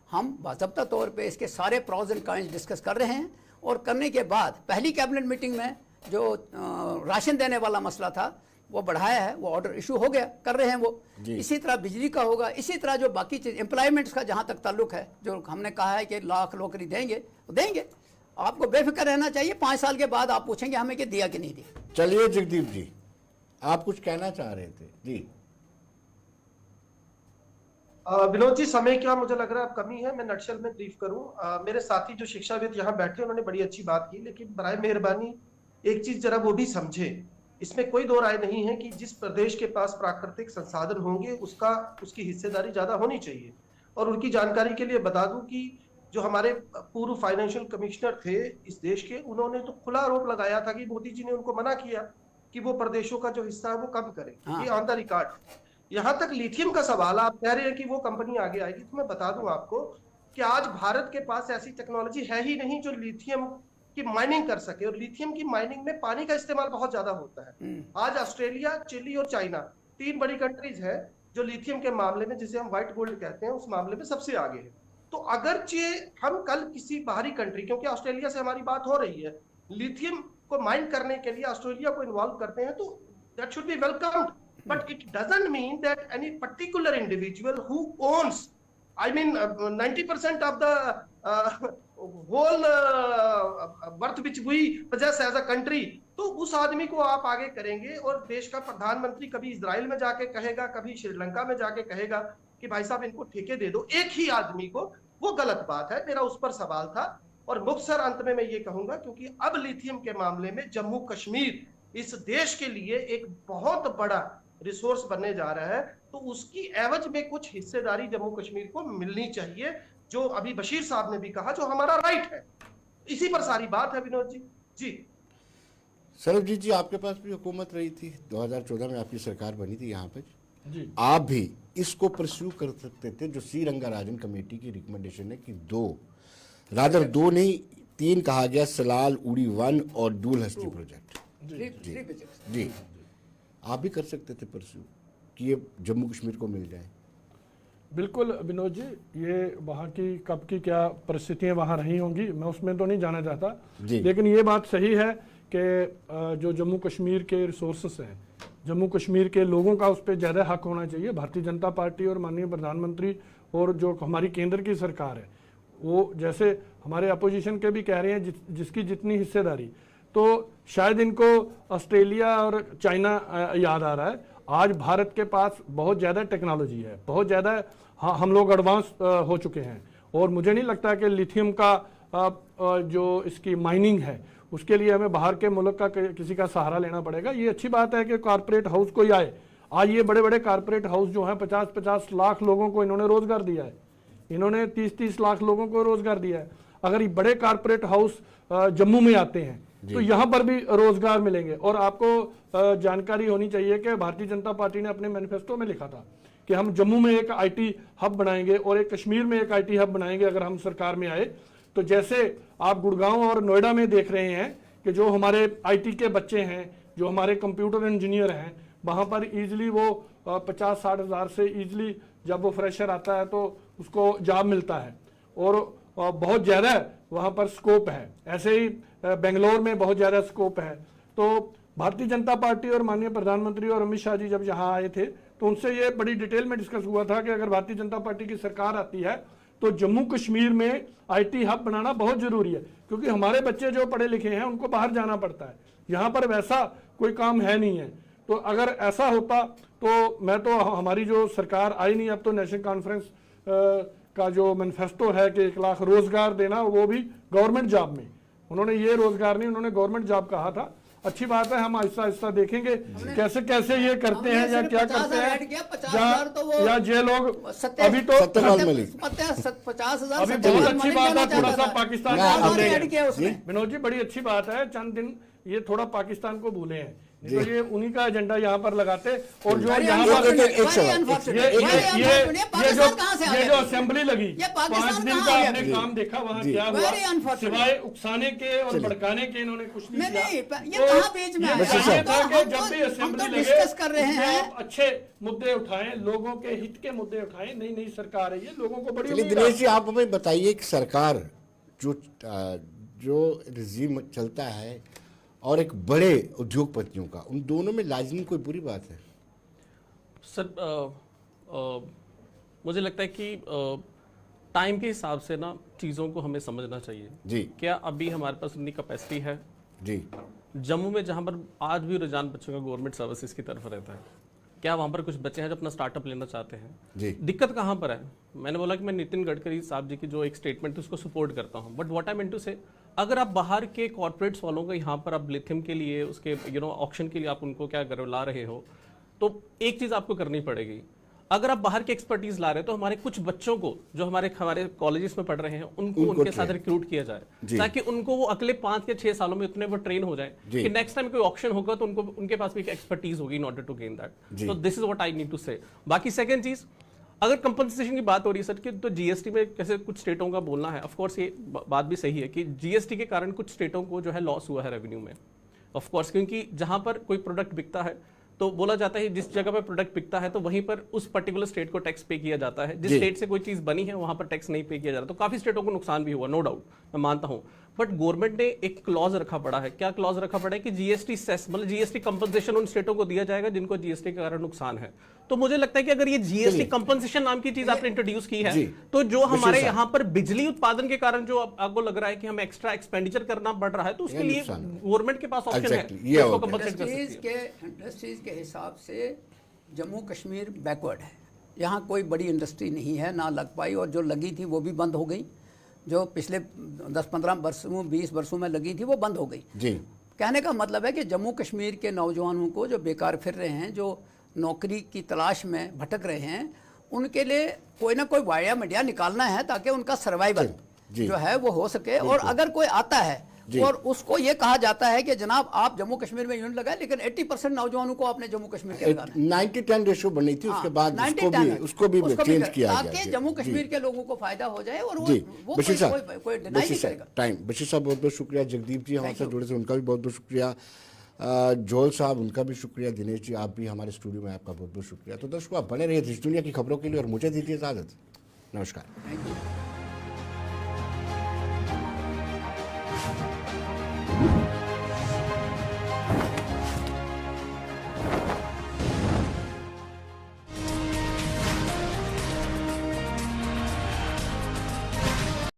हम बाज़ाब्ता तौर पे इसके सारे प्रॉज एंड कॉन्स डिस्कस कर रहे हैं, और करने के बाद पहली कैबिनेट मीटिंग में जो राशन देने वाला मसला था वो बढ़ाया है, वो ऑर्डर इशू हो गया, कर रहे हैं वो। इसी तरह बिजली का होगा, इसी तरह जो बाकी चीज़ एम्प्लॉयमेंट्स का जहाँ तक ताल्लुक है, जो हमने कहा है कि लाख नौकरी देंगे। आपको बेफिक्र रहना चाहिए। 5 साल के बाद आप पूछेंगे हमें कि दिया कि नहीं दिया। चलिए जगदीप जी, आप कुछ कहना चाह रहे थे? जी विनोद जी, समय क्या मुझे लग रहा है अब कमी है, मैं नटशल में ब्रीफ करूं। मेरे साथी जो शिक्षाविद यहाँ बैठे उन्होंने बड़ी अच्छी बात की, लेकिन बराए मेहरबानी एक चीज जरा वो भी समझे। इसमें कोई दो राय नहीं है कि जिस प्रदेश के पास प्राकृतिक संसाधन होंगे उसकी हिस्सेदारी ज्यादा होनी चाहिए। और उनकी जानकारी के लिए बता दूं कि जो हमारे पूर्व फाइनेंशियल कमिश्नर थे इस देश के, उन्होंने तो खुला आरोप लगाया था कि मोदी जी ने उनको मना किया कि वो प्रदेशों का जो हिस्सा है वो कम करें। ये ऑन द रिकॉर्ड। यहां तक लिथियम का सवाल, आप कह रहे हैं कि वो कंपनी आगे आएगी, तो मैं बता दूं आपको कि आज भारत के पास ऐसी टेक्नोलॉजी है ही नहीं जो लिथियम की माइनिंग कर सके। और लिथियम की माइनिंग में पानी का इस्तेमाल बहुत ज्यादा होता है। आज ऑस्ट्रेलिया, चिली और चाइना 3 बड़ी कंट्रीज है जो लिथियम के मामले में, जिसे हम व्हाइट गोल्ड कहते हैं, उस मामले में सबसे आगे है। तो अगरचे हम कल किसी बाहरी कंट्री, क्योंकि ऑस्ट्रेलिया से हमारी बात हो रही है, लिथियम को माइन करने के लिए ऑस्ट्रेलिया को इन्वॉल्व करते हैं, तो that should be welcomed. But it doesn't mean that any particular individual who owns, 90% of the whole worth which we possess as a country, तो उस आदमी को आप आगे करेंगे। और देश का प्रधानमंत्री कभी इजराइल में जाके कहेगा, कभी श्रीलंका में जाके कहेगा कि भाई साहब इनको ठेके दे दो, एक ही आदमी को, वो गलत बात है। मेरा उस पर सवाल था। और मुख्तसर अंत में मैं ये कहूंगा, क्योंकि अब लिथियम के मामले में जम्मू कश्मीर इस देश के लिए एक बहुत बड़ा रिसोर्स बनने जा रहा है, तो उसकी एवज में कुछ हिस्सेदारी जम्मू कश्मीर को मिलनी चाहिए, जो अभी बशीर साहब ने भी कहा, जो हमारा राइट है। इसी पर सारी बात है विनोद जी। जी सरबजीत जी, आपके पास भी हुकूमत रही थी, 2014 में आपकी सरकार बनी थी यहाँ पे जी। आप भी इसको परस्यू कर सकते थे, जो सी रंगाराजन कमेटी की रिकमेंडेशन है कि 2 नहीं 3 कहा गया, सलाल उड़ी 1 और दूल हस्ती प्रोजेक्ट। जी, आप भी कर सकते थे परस्यू कि ये जम्मू कश्मीर को मिल जाए। बिल्कुल विनोद जी, ये वहाँ की कब की क्या परिस्थितियाँ वहाँ रही होंगी, मैं उसमें तो नहीं जाना चाहता, लेकिन ये बात सही है कि जो जम्मू कश्मीर के रिसोर्सेस हैं, जम्मू कश्मीर के लोगों का उस पर ज़्यादा हक होना चाहिए। भारतीय जनता पार्टी और माननीय प्रधानमंत्री और जो हमारी केंद्र की सरकार है, वो जैसे हमारे अपोजिशन के भी कह रहे हैं जिसकी जितनी हिस्सेदारी, तो शायद इनको ऑस्ट्रेलिया और चाइना याद आ रहा है। आज भारत के पास बहुत ज़्यादा टेक्नोलॉजी है, बहुत ज़्यादा हम लोग एडवांस हो चुके हैं। और मुझे नहीं लगता कि लिथियम का जो इसकी माइनिंग है उसके लिए हमें बाहर के मुल्क का किसी का सहारा लेना पड़ेगा। ये अच्छी बात है कि कॉरपोरेट हाउस कोई आए। आज ये बड़े बड़े कॉरपोरेट हाउस जो हैं 50-50 लाख लोगों को इन्होंने रोजगार दिया है, इन्होंने 30-30 लाख लोगों को रोजगार दिया है। अगर ये बड़े कॉरपोरेट हाउस जम्मू में आते हैं तो यहाँ पर भी रोजगार मिलेंगे। और आपको जानकारी होनी चाहिए कि भारतीय जनता पार्टी ने अपने मैनिफेस्टो में लिखा था कि हम जम्मू में एक आईटी हब बनाएंगे और एक कश्मीर में एक आईटी हब बनाएंगे अगर हम सरकार में आए। तो जैसे आप गुड़गांव और नोएडा में देख रहे हैं कि जो हमारे आईटी के बच्चे हैं, जो हमारे कंप्यूटर इंजीनियर हैं, वहाँ पर ईजिली वो 50-60 हज़ार से ईजिली जब वो फ्रेशर आता है तो उसको जॉब मिलता है और बहुत ज़्यादा वहाँ पर स्कोप है। ऐसे ही बेंगलोर में बहुत ज़्यादा स्कोप है। तो भारतीय जनता पार्टी और माननीय प्रधानमंत्री और अमित शाह जी जब यहाँ आए थे तो उनसे ये बड़ी डिटेल में डिस्कस हुआ था कि अगर भारतीय जनता पार्टी की सरकार आती है तो जम्मू कश्मीर में आईटी हब बनाना बहुत जरूरी है, क्योंकि हमारे बच्चे जो पढ़े लिखे हैं उनको बाहर जाना पड़ता है, यहाँ पर वैसा कोई काम है नहीं है। तो अगर ऐसा होता तो मैं तो हमारी जो सरकार आई नहीं, अब तो नेशनल कॉन्फ्रेंस का जो मैनिफेस्टो है कि 1 लाख रोजगार देना, वो भी गवर्नमेंट जॉब में, उन्होंने ये रोजगार नहीं, उन्होंने गवर्नमेंट जॉब कहा था। अच्छी बात है, हम आहिस्ता आहिस्ता देखेंगे कैसे कैसे ये करते हैं या क्या करते हैं, या ये लोग अभी तो 50,000 अभी बहुत अच्छी बात है थोड़ा सा पाकिस्तान को भूले। विनोद जी बड़ी अच्छी बात है, चंद दिन ये थोड़ा पाकिस्तान को भूले हैं, तो ये उन्हीं का एजेंडा यहाँ पर लगाते और जो यहाँ पर ये जो असेंबली लगी 5 दिन का हमने काम देखा वहाँ क्या हुआ, सिवाय उकसाने के और भड़काने के इन्होंने कुछ नहीं किया। जब भी असेंबली लगे आप अच्छे मुद्दे उठाएं, लोगों के हित के मुद्दे उठाएं। नई नई सरकार है, ये लोगों को बड़ी। दिनेश जी, आप हमें बताइए कि सरकार जो रिजीम चलता है और एक बड़े उद्योगपतियों का, उन दोनों में लाजमी कोई बुरी बात है? सर मुझे लगता है कि टाइम के हिसाब से ना चीज़ों को हमें समझना चाहिए जी। क्या अभी हमारे पास उतनी कैपेसिटी है जी? जम्मू में जहाँ पर आज भी रुझान बच्चों का गवर्नमेंट सर्विसेज की तरफ रहता है, क्या वहाँ पर कुछ बच्चे हैं जो अपना स्टार्टअप लेना चाहते हैं? जी। दिक्कत कहाँ पर है? मैंने बोला कि मैं नितिन गडकरी साहब जी की जो एक स्टेटमेंट थी उसको सपोर्ट करता हूँ, but what I mean to say, अगर आप बाहर के कॉर्पोरेट्स वालों को यहाँ पर आप लिथियम के लिए उसके ऑक्शन के लिए आप उनको क्या ला रहे हो, तो एक चीज़ आपको करनी पड़ेगी। अगर आप बाहर के एक्सपर्टीज ला रहे हैं तो हमारे कुछ बच्चों को जो हमारे कॉलेजेस में पढ़ रहे हैं उनको उनके साथ रिक्रूट किया जाए, ताकि उनको वो अगले 5 या 6 सालों में उतने वो ट्रेन हो जाए कि नेक्स्ट टाइम कोई ऑक्शन होगा तो उनको उनके पास भी एक एक्सपर्टीज होगी in order to gain that. तो this is what I need to say. बाकी सेकंड चीज, अगर कंपनसेशन की बात हो रही है सर कि तो जीएसटी में कैसे कुछ स्टेटों का बोलना है, ऑफ कोर्स ये बात भी सही है कि जीएसटी के कारण कुछ स्टेटों को जो है लॉस हुआ है रेवेन्यू में, ऑफ कोर्स, क्योंकि जहां पर कोई प्रोडक्ट बिकता है तो बोला जाता है जिस जगह पर प्रोडक्ट बिकता है तो वहीं पर उस पर्टिकुलर स्टेट को टैक्स पे किया जाता है, जिस स्टेट से कोई चीज बनी है वहां पर टैक्स नहीं पे किया जा रहा। तो काफी स्टेटों को नुकसान भी हुआ, नो डाउट, मैं मानता हूं, बट गवर्नमेंट ने एक क्लॉज रखा पड़ा है। क्या क्लॉज रखा पड़ा है कि जीएसटी सेस मतलब जीएसटी कंपनसेशन उन स्टेटों को दिया जाएगा जिनको जीएसटी के कारण नुकसान है। तो मुझे लगता है कि अगर ये जीएसटी कंपनसेशन नाम की चीज आपने इंट्रोड्यूस की है तो जो हमारे यहाँ पर बिजली उत्पादन के कारण जो आपको लग रहा है कि हमें एक्स्ट्रा एक्सपेंडिचर करना पड़ रहा है, तो उसके लिए गवर्नमेंट के पास ऑप्शन है इसको कंपनसेट कर सकती है। इंडस्ट्रीज के हिसाब से जम्मू कश्मीर बैकवर्ड है, यहाँ कोई बड़ी इंडस्ट्री नहीं है, ना लग पाई, और जो लगी थी वो भी बंद हो गई, जो पिछले 10-15 वर्षों 20 वर्षों में लगी थी वो बंद हो गई जी। कहने का मतलब है कि जम्मू कश्मीर के नौजवानों को जो बेकार फिर रहे हैं, जो नौकरी की तलाश में भटक रहे हैं, उनके लिए कोई ना कोई वाया मीडिया निकालना है ताकि उनका सर्वाइवल जो है वो हो सके। और अगर कोई आता है और उसको ये कहा जाता है कि जनाब आप जम्मू कश्मीर में यूनिट लगाए, लेकिन 80% नौजवानों को आपने जम्मू कश्मीर के लगाना है। 90-10 रेशो बनी थी, उसके बाद उसको भी चेंज किया गया ताकि जम्मू कश्मीर के लोगों को फायदा हो जाए और वो कोई डिनाई नहीं करेगा। बशीर साहब बहुत बहुत शुक्रिया, जगदीप जी हमारे साथ जुड़े थे उनका भी बहुत बहुत शुक्रिया, जोल साहब उनका भी शुक्रिया, दिनेश जी आप भी हमारे स्टूडियो में आपका बहुत बहुत शुक्रिया। तो दर्शकों आप बने रहिए देश दुनिया की खबरों के लिए और मुझे दीजिए इजाजत, नमस्कार।